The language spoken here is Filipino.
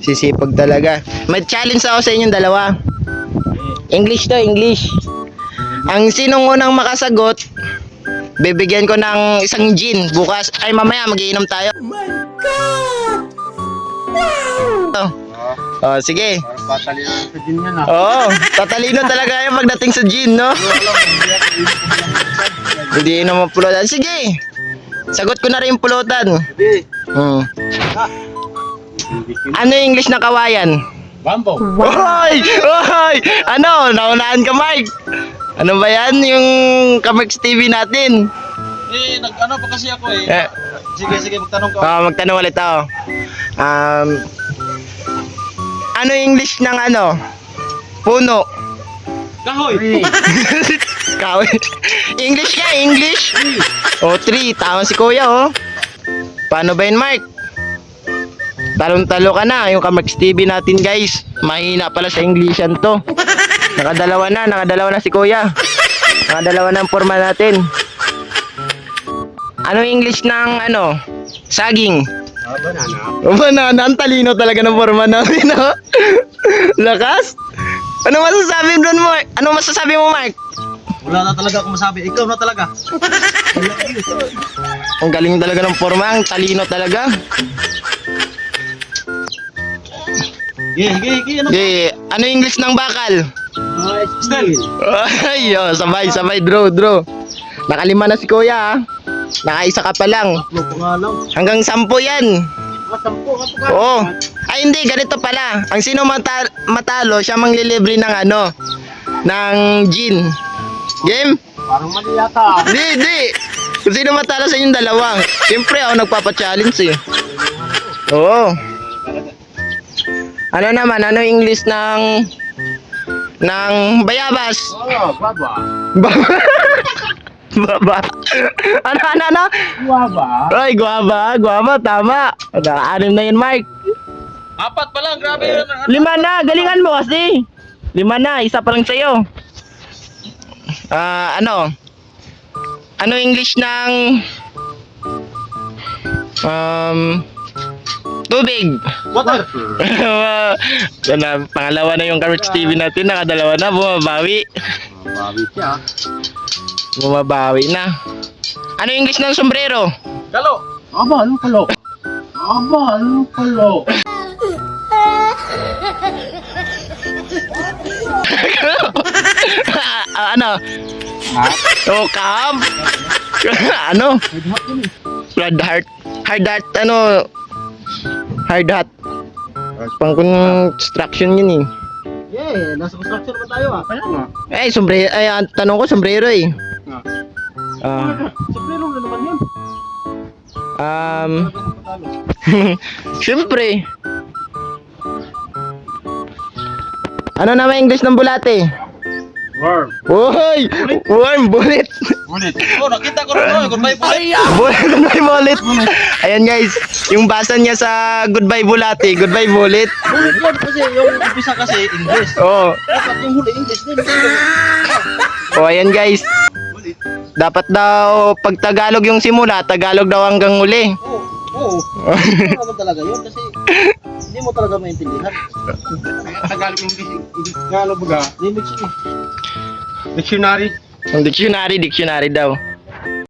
Sisipag talaga. May challenge ako sa inyong dalawa. English to, English. Ang sinong unang makasagot, bibigyan ko ng isang gin. Bukas, ay mamaya magiinom tayo. Oh my God! Wow! Oh, sige. Parang patalino sa gin yan ah. Oo, tatalino talaga yung pagdating sa gin, no? Hindi naman pulutan. Sige, sagot ko na rin yung pulutan. Sige. Ano yung English na kawayan? Bambo. Hoy! Hoy! Ano? Naunahan ka, Mike. Ano ba yan? Yung Kamerks TV natin. Nag-ano pa kasi ako eh. Eh, Sige, magtanong ka. magtanong ulit ako. Ano yung English ng ano? Puno. Kahoy! Kahoy. English ka, English. Oh, 3. Tama si Kuya, oh. Paano ba yun, Mike? Talong-talo ka na. Yung Kamerks TV natin, guys. Mahina pala sa Englishan to. Nakadalawa na si Kuya. Nakadalawa na ang forma natin. Ano yung English ng ano? Saging. Banana. Banana, ang talino talaga ng forma namin, no? Lakas? Ano masasabi doon mo? Ano masasabi mo, Mark? Wala na talaga akong masabi. Ikaw na talaga. Ang galing talaga ng forma, ang talino talaga. Sige, ano? Ano yung English ng bakal? Still. Ay, oh, sabay, draw. Nakalima na si Kuya, ah. Nakaisa ka pa lang. Tatlo pa nga lang. Hanggang 10 yan. 10 ka. Oo. Ay, hindi, ganito pala. Ang sino matalo, siya manglilibre ng ano, ng gin. Game? Parang mali yata. Di. Kung sino matalo sa inyong dalawa. Siyempre, ako nagpapa-challenge eh. Oo. Ano naman, ano English ng bayabas? Baba. Baba. Ano? Baba. Ay, guava, tama. 6 na yun, Mike. 4 pa lang, grabe yun. 5 na, galingan mo kasi. 5 na, isa pa lang sa'yo. Ano English ng tubig? Water. Pangalawa na yung Kamerks TV natin, nakadalawa na, bumabawi. Bawi siya. Bumabawi na. Ano English ng sombrero? Kalo. Aba, anong kalo? Ano? Oh, cab? Ano? Red heart. Hard heart, ano? Hard hat. Pang construction yun eh. Yeah, nasa construction pa tayo ah. Kaya nga. Sombrero. Ang tanong ko, sombrero eh. Sombrero na naman yun. Siyempre. Ano naman English ng bulate? Worm. Uy! Worm, bullet! Bullet. Oh, nakita ko rin. Goodbye, bullet. Goodbye, bullet! Ayan guys, yung basa niya sa goodbye bulate, goodbye bullet. Bullet yun kasi yung umpisa kasi English. Oo. Dapat yung huli English din. Oh, ayan guys. Bullet. Dapat daw, pag Tagalog yung simula, Tagalog daw hanggang uli. Oo. Ano naman talaga yun kasi hindi mo talaga maintindihan. Tagalog English. Tagalog baga. Limit siya. Dictionary. Ang dictionary daw.